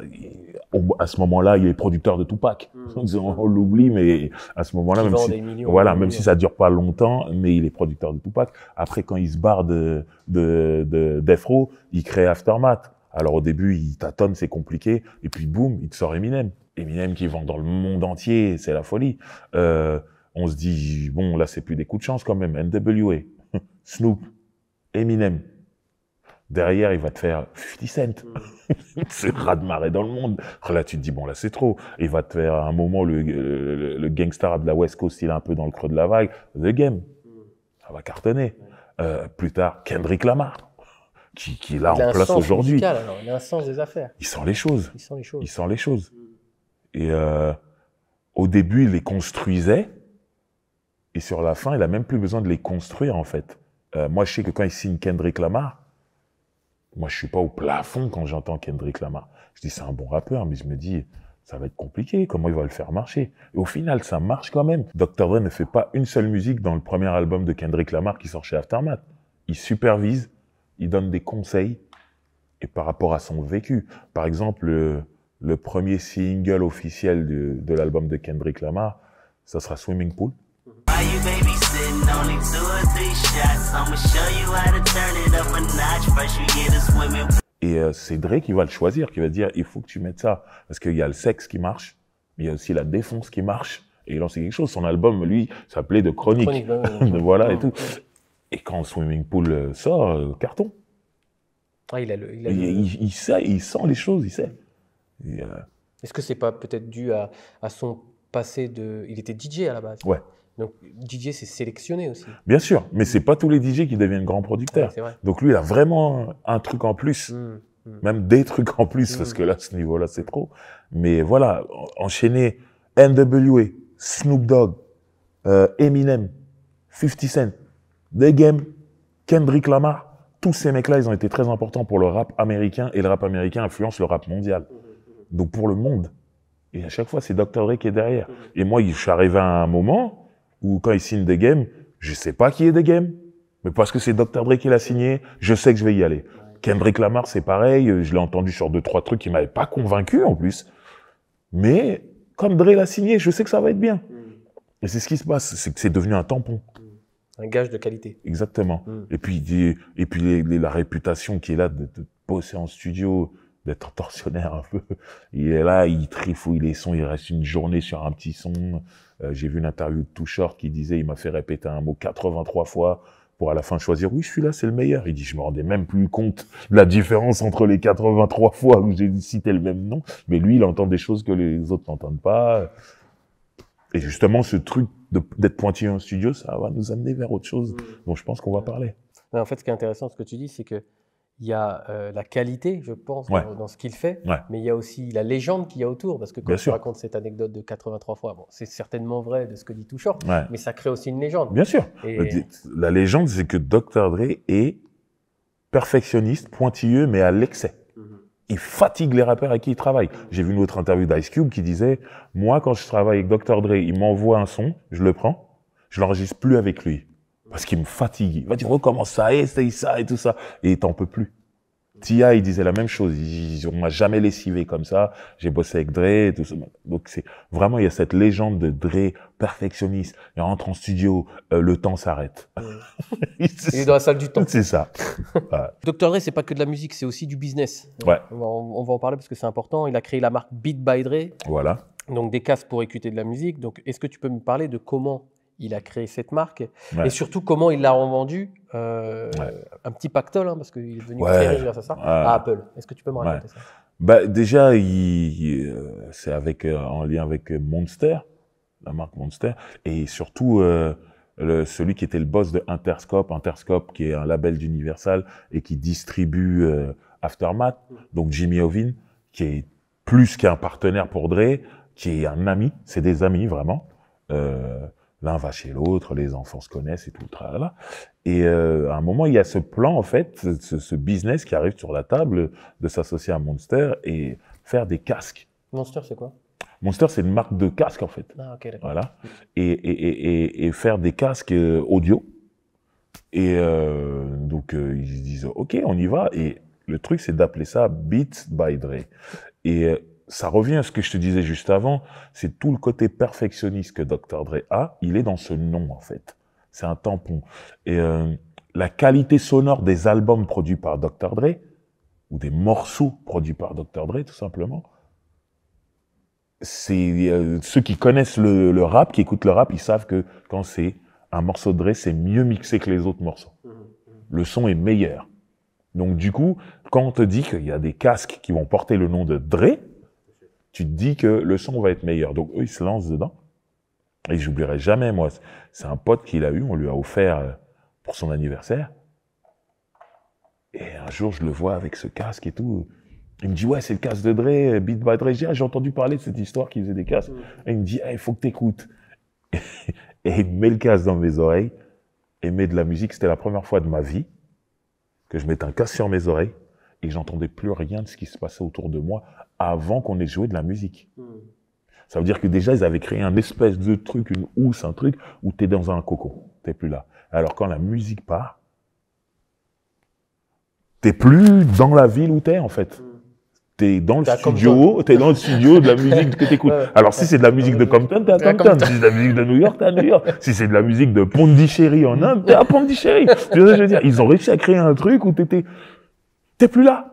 à ce moment-là, il est producteur de Tupac. On l'oublie, mais à ce moment-là, même si, voilà, même si ça dure pas longtemps, mais il est producteur de Tupac. Après, quand il se barre de Death Row, il crée Aftermath. Alors au début, il tâtonne, c'est compliqué, et puis boum, il te sort Eminem. Eminem qui vend dans le monde entier, c'est la folie. On se dit, bon, là, c'est plus des coups de chance quand même. NWA, Snoop, Eminem. Derrière, il va te faire 50 Cent. C'est raz-de-marée dans le monde. Là, tu te dis, bon, là, c'est trop. Il va te faire, à un moment, le gangster de la West Coast, il est un peu dans le creux de la vague. The Game. Ça va cartonner. Plus tard, Kendrick Lamar. Qui est là en place aujourd'hui. Il a un sens des affaires. Il sent les choses. Il sent les choses. Il sent les choses. Et au début, il les construisait. Et sur la fin, il a même plus besoin de les construire, en fait. Moi, je sais que quand il signe Kendrick Lamar, moi, je suis pas au plafond quand j'entends Kendrick Lamar. Je dis, c'est un bon rappeur, mais je me dis, ça va être compliqué. Comment il va le faire marcher? Et au final, ça marche quand même. Dr. Dre ne fait pas une seule musique dans le premier album de Kendrick Lamar qui sort chez Aftermath. Il supervise. Il donne des conseils et par rapport à son vécu. Par exemple, le premier single officiel de l'album de Kendrick Lamar, ça sera Swimming Pool. Et c'est Dre qui va le choisir, qui va dire il faut que tu mettes ça. Parce qu'il y a le sexe qui marche, mais il y a aussi la défonce qui marche. Et il lance quelque chose. Son album, lui, s'appelait de Chronique. Voilà et tout. Et quand Swimming Pool sort, carton. Ah, il sait, il sent les choses, il sait. Est-ce que c'est pas peut-être dû à son passé de... Il était DJ à la base. Ouais. Donc DJ, c'est sélectionné aussi. Bien sûr, mais c'est pas tous les DJ qui deviennent grands producteurs. Ouais, c'est vrai. Donc lui, il a vraiment un truc en plus. Même des trucs en plus, parce que là, ce niveau-là, c'est trop. Mais voilà, enchaîner NWA, Snoop Dogg, Eminem, 50 Cent, The Game, Kendrick Lamar, tous ces mecs-là, ils ont été très importants pour le rap américain, et le rap américain influence le rap mondial. Donc pour le monde. Et à chaque fois, c'est Dr. Dre qui est derrière. Et moi, je suis arrivé à un moment où, quand il signe The Game, je sais pas qui est The Game, mais parce que c'est Dr. Dre qui l'a signé, je sais que je vais y aller. Kendrick Lamar, c'est pareil, je l'ai entendu sur 2-3 trucs qui m'avaient pas convaincu en plus. Mais comme Dre l'a signé, je sais que ça va être bien. Et c'est ce qui se passe, c'est que c'est devenu un tampon. Un gage de qualité. Exactement. Et puis la réputation qui est là de bosser en studio, d'être tortionnaire un peu. Il est là, il trifouille les sons, il reste une journée sur un petit son. J'ai vu une interview de Too Short qui disait, il m'a fait répéter un mot 83 fois pour à la fin choisir, oui, celui-là, c'est le meilleur. Il dit, je me rendais même plus compte de la différence entre les 83 fois où j'ai cité le même nom. Mais lui, il entend des choses que les autres n'entendent pas. Et justement, ce truc d'être pointillé en studio, ça va nous amener vers autre chose dont je pense qu'on va parler. En fait, ce qui est intéressant, ce que tu dis, c'est que il y a la qualité, je pense, dans ce qu'il fait, mais il y a aussi la légende qu'il y a autour. Parce que quand tu racontes cette anecdote de 83 fois, bon, c'est certainement vrai de ce que dit Too Short, mais ça crée aussi une légende. Bien sûr. Et... La légende, c'est que Dr. Dre est perfectionniste, pointilleux, mais à l'excès. il fatigue les rappeurs avec qui il travaille. J'ai vu une autre interview d'Ice Cube qui disait, moi, quand je travaille avec Dr. Dre, il m'envoie un son, je le prends, je l'enregistre plus avec lui. Parce qu'il me fatigue. Il va dire, oh, comment ça est, c'est ça et tout ça. Et t'en peux plus. T.I. il disait la même chose. On m'a jamais lessivé comme ça. J'ai bossé avec Dre et tout ça. Donc c'est vraiment, il y a cette légende de Dre perfectionniste. Il rentre en studio, le temps s'arrête. Il est dans la salle du temps. C'est ça. Ouais. Dr. Dre, c'est pas que de la musique, c'est aussi du business. Ouais. On va en parler parce que c'est important. Il a créé la marque Beat by Dre. Voilà. Donc des casques pour écouter de la musique. Donc est-ce que tu peux me parler de comment il a créé cette marque et surtout comment il l'a revendu un petit pactole, hein, parce qu'il est devenu très riche grâce à ça, à Apple. Est-ce que tu peux me raconter ça? Bah, déjà, c'est en lien avec Monster, la marque Monster, et surtout celui qui était le boss de Interscope, qui est un label d'Universal et qui distribue Aftermath, donc Jimmy Iovine, qui est plus qu'un partenaire pour Dre, qui est un ami, c'est des amis vraiment. L'un va chez l'autre, les enfants se connaissent et tout le tralala. Et à un moment, il y a ce plan, en fait, ce business qui arrive sur la table de s'associer à Monster et faire des casques. Monster, c'est quoi? Monster, c'est une marque de casques, en fait. Ah, ok, d'accord. Voilà. Et faire des casques audio. Et donc, ils disent, OK, on y va. Et le truc, c'est d'appeler ça Beat by Dre. Et ça revient à ce que je te disais juste avant, c'est tout le côté perfectionniste que Dr. Dre a, il est dans ce nom, en fait. C'est un tampon. Et la qualité sonore des albums produits par Dr. Dre, ou des morceaux produits par Dr. Dre, tout simplement, c'est ceux qui connaissent le rap, qui écoutent le rap, ils savent que quand c'est un morceau de Dre, c'est mieux mixé que les autres morceaux. Le son est meilleur. Donc du coup, quand on te dit qu'il y a des casques qui vont porter le nom de Dre, tu te dis que le son va être meilleur. Donc eux, ils se lancent dedans. Et j'oublierai jamais, moi, c'est un pote qu'il a eu, on lui a offert pour son anniversaire. Et un jour, je le vois avec ce casque et tout. Il me dit, ouais, c'est le casque de Dre, Beat by Dre. J'ai entendu parler de cette histoire qu'il faisait des casques. Et il me dit, il faut que t'écoutes. Et il met le casque dans mes oreilles et met de la musique. C'était la première fois de ma vie que je mettais un casque sur mes oreilles et j'entendais plus rien de ce qui se passait autour de moi avant qu'on ait joué de la musique. Ça veut dire que déjà, ils avaient créé un espèce de truc, une housse, un truc, où t'es dans un cocon. T'es plus là. Alors, quand la musique part, t'es plus dans la ville où t'es, en fait. T'es dans le studio, de la musique que t'écoutes. Alors, si c'est de la musique de Compton, t'es à Compton. Si c'est de la musique de New York, t'es à New York. Si c'est de la musique de Pondichéry en Inde, t'es à Pondichéry. Je veux dire, ils ont réussi à créer un truc où t'es plus là.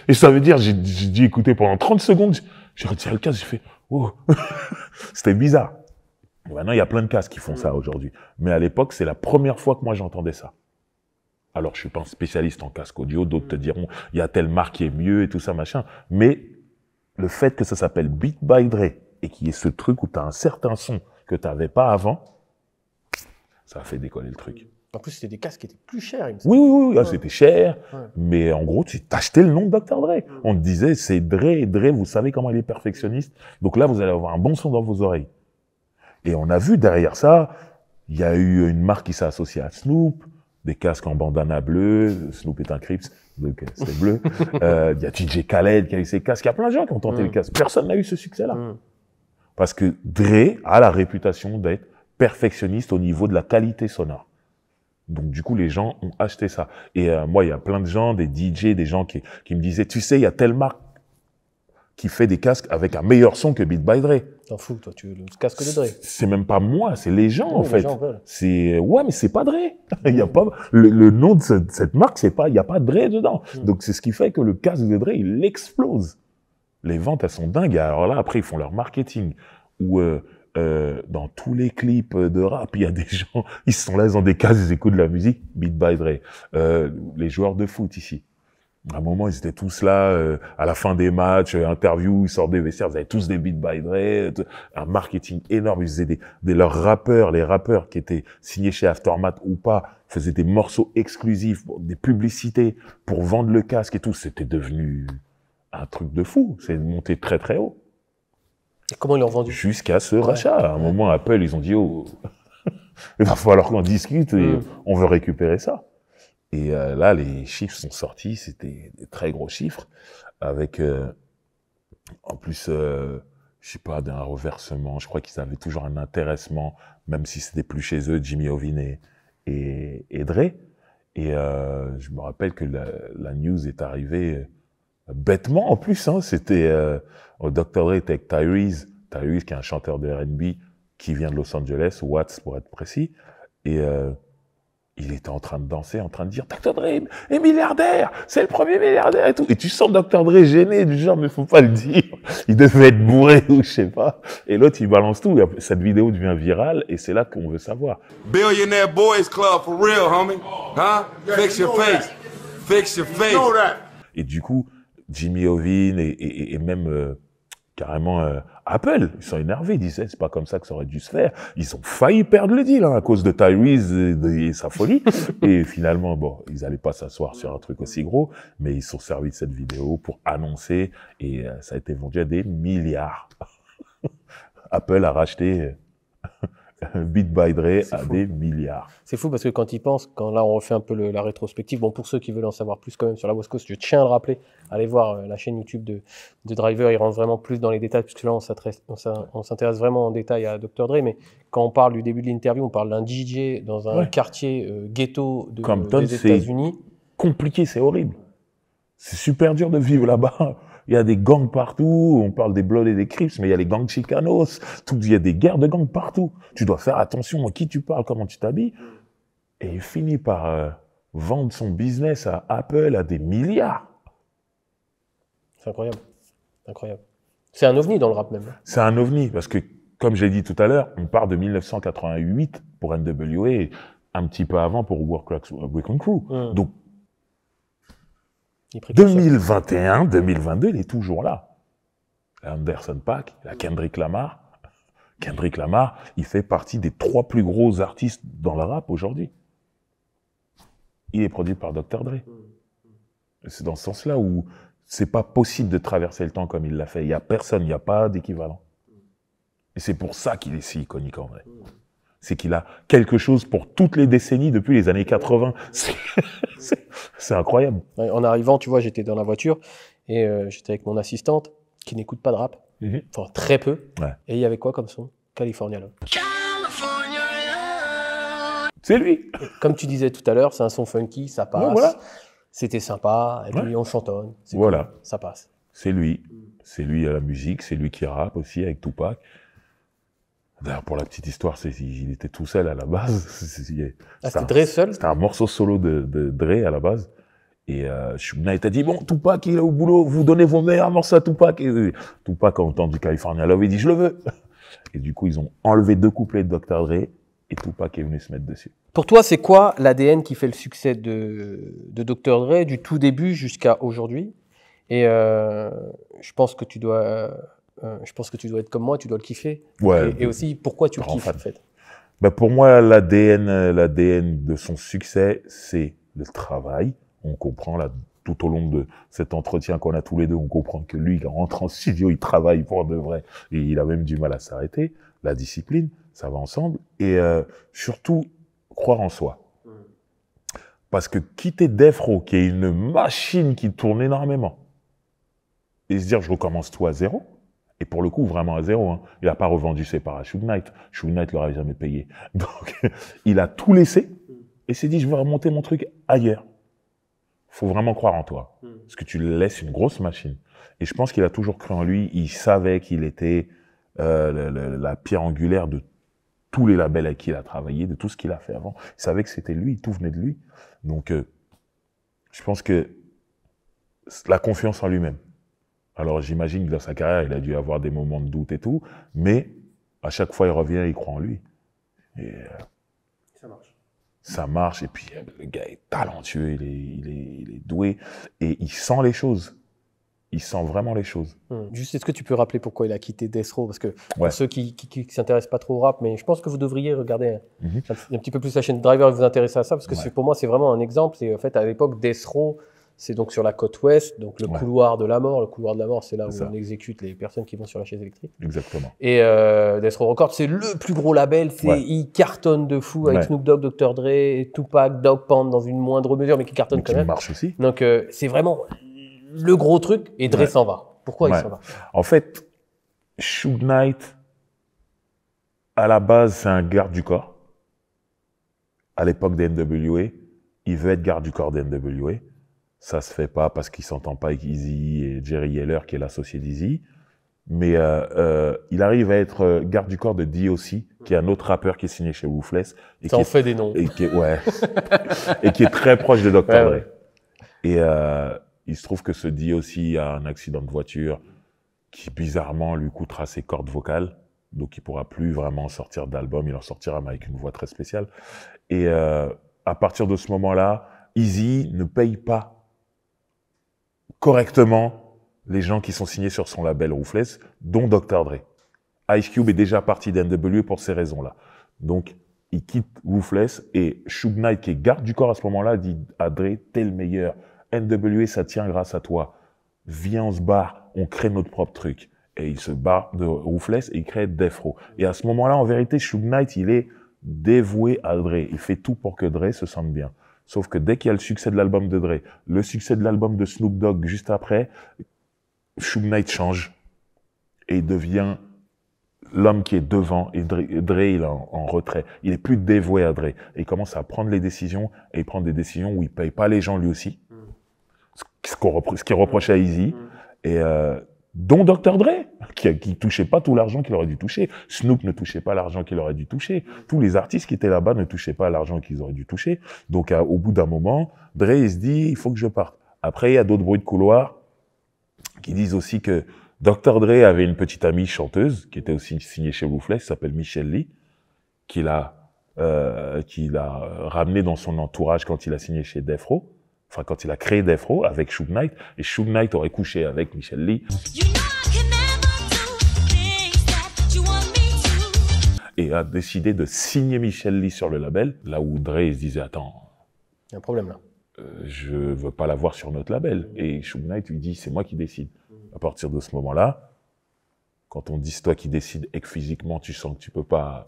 Et ça veut dire, j'ai dit écouter pendant 30 secondes, j'ai retiré le casque, j'ai fait, oh. C'était bizarre. Maintenant, il y a plein de casques qui font ça aujourd'hui. Mais à l'époque, c'est la première fois que moi j'entendais ça. Alors, je suis pas un spécialiste en casque audio, d'autres te diront, il y a telle marque qui est mieux et tout ça, machin. Mais le fait que ça s'appelle Beat by Dre et qu'il y ait ce truc où tu as un certain son que tu n'avais pas avant, ça a fait décoller le truc. En plus, c'était des casques qui étaient plus chers, il me semble. Oui, c'était cher. Ouais. Mais en gros, tu t'achetais le nom de Dr. Dre. On te disait, c'est Dre, et Dre, vous savez comment il est perfectionniste. Donc là, vous allez avoir un bon son dans vos oreilles. Et on a vu derrière ça, il y a eu une marque qui s'est associée à Snoop, des casques en bandana bleu. Snoop est un Crips, donc c'est bleu. Il y a DJ Khaled qui a eu ses casques. Il y a plein de gens qui ont tenté le casque. Personne n'a eu ce succès-là. Parce que Dre a la réputation d'être perfectionniste au niveau de la qualité sonore. Donc, du coup, les gens ont acheté ça. Et moi, il y a plein de gens, des DJ, des gens qui me disaient, tu sais, il y a telle marque qui fait des casques avec un meilleur son que Beat by Dre. T'en fous, toi, tu veux le casque de Dre. C'est même pas moi, c'est les gens, en fait. C'est, ouais, mais c'est pas Dre. Il y a pas, le nom de cette marque, c'est pas, il y a pas Dre dedans. Donc, c'est ce qui fait que le casque de Dre, il explose. Les ventes, elles sont dingues. Alors là, après, ils font leur marketing. Ou, dans tous les clips de rap, il y a des gens, ils sont là, ils ont des casques, ils écoutent de la musique, Beat by Dre. Les joueurs de foot ici. À un moment, ils étaient tous là, à la fin des matchs, interview, ils sortent des vestiaires, ils avaient tous des Beat by Dre, un marketing énorme. Ils faisaient leurs rappeurs, les rappeurs qui étaient signés chez Aftermath ou pas, faisaient des morceaux exclusifs, des publicités pour vendre le casque et tout. C'était devenu un truc de fou. C'est monté très très haut. Et comment ils l'ont vendu? Jusqu'à ce rachat. À un moment, Apple, ils ont dit, oh, il va falloir qu'on discute et on veut récupérer ça. Et là, les chiffres sont sortis, c'était des très gros chiffres, avec en plus, je sais pas, d'un reversement. Je crois qu'ils avaient toujours un intéressement, même si c'était plus chez eux, Jimmy Iovine et Dre. Et je me rappelle que la news est arrivée bêtement en plus. Hein, c'était Dr. Dre était avec Tyrese qui est un chanteur de R&B qui vient de Los Angeles, Watts pour être précis. Et il était en train de danser, en train de dire « Dr. Dre est milliardaire, c'est le premier milliardaire et tout ». Et tu sens Dr. Dre gêné, du genre « mais faut pas le dire, il devait être bourré ou je sais pas ». Et l'autre, il balance tout. Et cette vidéo devient virale et c'est là qu'on veut savoir. Billionaire Boys Club, for real, homie. Huh? Fix your face. Fix your face. Et du coup, Jimmy Iovine et même carrément Apple, ils sont énervés, ils disaient c'est pas comme ça que ça aurait dû se faire. Ils ont failli perdre le deal hein, à cause de Tyrese et sa folie. Et finalement, bon, ils allaient pas s'asseoir sur un truc aussi gros, mais ils se sont servis de cette vidéo pour annoncer et ça a été vendu à des milliards. Apple a racheté Beat by Dre à des milliards. C'est fou parce que quand ils pensent, quand là on refait un peu la rétrospective, bon pour ceux qui veulent en savoir plus quand même sur la West Coast, je tiens à le rappeler, allez voir la chaîne YouTube de Driver, il rentre vraiment plus dans les détails puisque là on s'intéresse vraiment en détail à Dr. Dre, mais quand on parle du début de l'interview, on parle d'un DJ dans un quartier ghetto des États-Unis. Compliqué, c'est horrible. C'est super dur de vivre là-bas. Il y a des gangs partout, on parle des Bloods et des Crips, mais il y a les gangs Chicanos, il y a des guerres de gangs partout. Tu dois faire attention à qui tu parles, comment tu t'habilles. Et il finit par vendre son business à Apple à des milliards. C'est incroyable. Incroyable. C'est un ovni dans le rap même. C'est un ovni, parce que, comme j'ai dit tout à l'heure, on part de 1988 pour NWA, et un petit peu avant pour World Class Wrecking Crew. Donc, 2021, 2022, il est toujours là. Anderson .Paak, la Kendrick Lamar. Kendrick Lamar, il fait partie des 3 plus gros artistes dans le rap aujourd'hui. Il est produit par Dr. Dre. C'est dans ce sens-là où c'est pas possible de traverser le temps comme il l'a fait. Il y a personne, il n'y a pas d'équivalent. Et c'est pour ça qu'il est si iconique en vrai. C'est qu'il a quelque chose pour toutes les décennies depuis les années 80. C'est incroyable. Ouais, en arrivant, tu vois, j'étais dans la voiture et j'étais avec mon assistante qui n'écoute pas de rap, enfin très peu. Ouais. Et il y avait quoi comme son? California Love. C'est lui. Et comme tu disais tout à l'heure, c'est un son funky, ça passe. Ouais, voilà. C'était sympa, et puis on chantonne. Voilà. Cool, ça passe. C'est lui. C'est lui à la musique, c'est lui qui rappe aussi avec Tupac. D'ailleurs, pour la petite histoire, il était tout seul à la base. C'était Dre seul? C'était un morceau solo de Dre à la base. Et Suge Knight a dit, bon, Tupac, il est au boulot, vous donnez vos meilleurs morceaux à Tupac. Et Tupac a entendu California Love, il dit, je le veux. Et du coup, ils ont enlevé 2 couplets de Dr. Dre, et Tupac est venu se mettre dessus. Pour toi, c'est quoi l'ADN qui fait le succès de Dr. Dre, du tout début jusqu'à aujourd'hui? Et je pense que tu dois être comme moi, tu dois le kiffer. Ouais, et aussi, pourquoi tu le kiffes, en fait? Ben pour moi, l'ADN de son succès, c'est le travail. On comprend là, tout au long de cet entretien qu'on a tous les deux, on comprend que lui, il rentre en studio, il travaille pour de vrai. Et il a même du mal à s'arrêter. La discipline, ça va ensemble. Et surtout, croire en soi. Parce que quitter Death Row, qui est une machine qui tourne énormément, et se dire, je recommence tout à zéro, et pour le coup, vraiment à zéro, hein. Il n'a pas revendu ses parts à Suge Knight. Suge Knight ne l'aurait jamais payé. Donc, il a tout laissé, et s'est dit, je vais remonter mon truc ailleurs. Faut vraiment croire en toi. Parce que tu laisses une grosse machine. Et je pense qu'il a toujours cru en lui. Il savait qu'il était la pierre angulaire de tous les labels avec qui il a travaillé, de tout ce qu'il a fait avant. Il savait que c'était lui, tout venait de lui. Donc, je pense que la confiance en lui-même. Alors, j'imagine que dans sa carrière, il a dû avoir des moments de doute et tout, mais à chaque fois, il revient, il croit en lui. Et ça marche. Ça marche, et puis le gars est talentueux, il est doué, et il sent les choses. Il sent vraiment les choses. Juste, est-ce que tu peux rappeler pourquoi il a quitté Death Row? Parce que pour ceux qui s'intéressent pas trop au rap, mais je pense que vous devriez regarder un petit peu plus la chaîne Driver et vous intéresser à ça, parce que pour moi, c'est vraiment un exemple. C'est en fait, à l'époque, Death Row, C'est donc sur la côte ouest, donc le Ouais. couloir de la mort. Le couloir de la mort, c'est là où C'est ça. on exécute les personnes qui vont sur la chaise électrique. Exactement. Et Death Row Records, c'est le plus gros label. Ouais. Il cartonne de fou avec Ouais. Snoop Dogg, Dr. Dre, Tupac, Dogg Pound dans une moindre mesure, mais qui cartonne Mais quand qui même. marche aussi. Donc c'est vraiment le gros truc. Et Dre Ouais. s'en va. Pourquoi il Ouais. s'en va? En fait, Suge Knight, à la base, c'est un garde du corps. À l'époque des NWA, il veut être garde du corps des NWA. Ça se fait pas parce qu'il s'entend pas avec Eazy et Jerry Heller, qui est l'associé d'Eazy. Mais il arrive à être garde du corps de D.O.C., qui est un autre rappeur qui est signé chez Ruthless. Et Ça qui en est, fait des noms. et qui est, ouais, et qui est très proche de Dr. Ouais, Dre. ouais. Et il se trouve que ce D.O.C. a un accident de voiture qui, bizarrement, lui coûtera ses cordes vocales. Donc, il pourra plus vraiment sortir d'album. Il en sortira, mais avec une voix très spéciale. Et à partir de ce moment-là, Eazy ne paye pas correctement les gens qui sont signés sur son label Ruthless, dont Dr. Dre. Ice Cube est déjà parti d'NWA pour ces raisons-là. Donc, il quitte Ruthless et Suge Knight, qui est garde du corps à ce moment-là, dit à Dre, t'es le meilleur. NWA, ça tient grâce à toi. Viens, on se barre, on crée notre propre truc. Et il se barre de Ruthless et il crée Death Row. Et à ce moment-là, en vérité, Suge Knight, il est dévoué à Dre. Il fait tout pour que Dre se sente bien. Sauf que dès qu'il y a le succès de l'album de Dre, le succès de l'album de Snoop Dogg juste après, Suge Knight change et devient l'homme qui est devant, et Dre il est en retrait. Il est plus dévoué à Dre. Et il commence à prendre les décisions, et il prend des décisions où il paye pas les gens lui aussi. Ce qu'il reprochait à Eazy. Et dont Dr. Dre, qui touchait pas tout l'argent qu'il aurait dû toucher. Snoop ne touchait pas l'argent qu'il aurait dû toucher. Tous les artistes qui étaient là-bas ne touchaient pas l'argent qu'ils auraient dû toucher. Donc, au bout d'un moment, Dre, il se dit, il faut que je parte. Après, il y a d'autres bruits de couloir qui disent aussi que Dr. Dre avait une petite amie chanteuse qui était aussi signée chez Ruthless, qui s'appelle Michelle Lee, qu'il a ramené dans son entourage quand il a signé chez Death Row. Enfin, quand il a créé Death Row avec Suge Knight, et Suge Knight aurait couché avec Michelle Lee. Et a décidé de signer Michelle Lee sur le label, là où Dre il se disait, attends, Il y a un problème là. je veux pas l'avoir sur notre label. Et Suge Knight lui dit, c'est moi qui décide. À partir de ce moment-là, quand on dit c'est toi qui décides et que physiquement tu sens que tu peux pas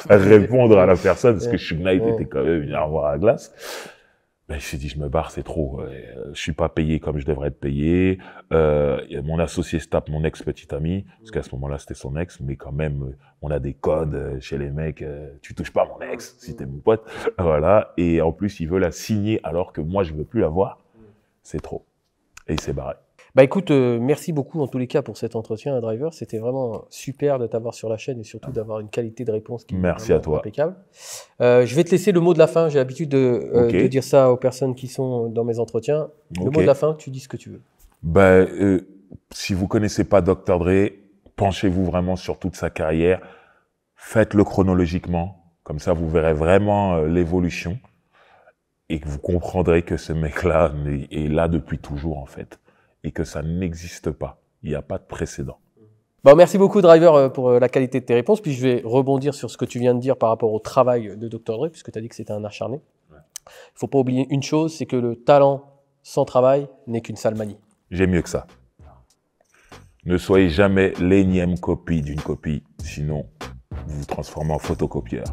répondre à la personne, parce que Suge Knight était quand même une armoire à glace, ben, il s'est dit, je me barre, c'est trop. Je suis pas payé comme je devrais être payé. Mon associé se tape mon ex-petite amie, parce qu'à ce moment-là, c'était son ex, mais quand même, on a des codes chez les mecs. Tu touches pas mon ex, si t'es mon pote. Voilà. Et en plus, il veut la signer alors que moi, je veux plus la voir. C'est trop. Et il s'est barré. Bah écoute, merci beaucoup en tous les cas pour cet entretien, Driver. C'était vraiment super de t'avoir sur la chaîne et surtout d'avoir une qualité de réponse qui est Merci à toi. impeccable. Je vais te laisser le mot de la fin. J'ai l'habitude Ok. de dire ça aux personnes qui sont dans mes entretiens. Le Ok. mot de la fin, tu dis ce que tu veux. Ben, si vous connaissez pas Dr. Dre, penchez-vous vraiment sur toute sa carrière. Faites-le chronologiquement. Comme ça, vous verrez vraiment l'évolution. Et que vous comprendrez que ce mec-là est là depuis toujours, en fait. Et que ça n'existe pas. Il n'y a pas de précédent. Bon, merci beaucoup, Driver, pour la qualité de tes réponses. Puis je vais rebondir sur ce que tu viens de dire par rapport au travail de Dr. Dre, puisque tu as dit que c'était un acharné. Il ne faut pas oublier une chose, c'est que le talent sans travail n'est qu'une sale manie. J'ai mieux que ça. Ne soyez jamais l'énième copie d'une copie, sinon vous vous transformez en photocopieur.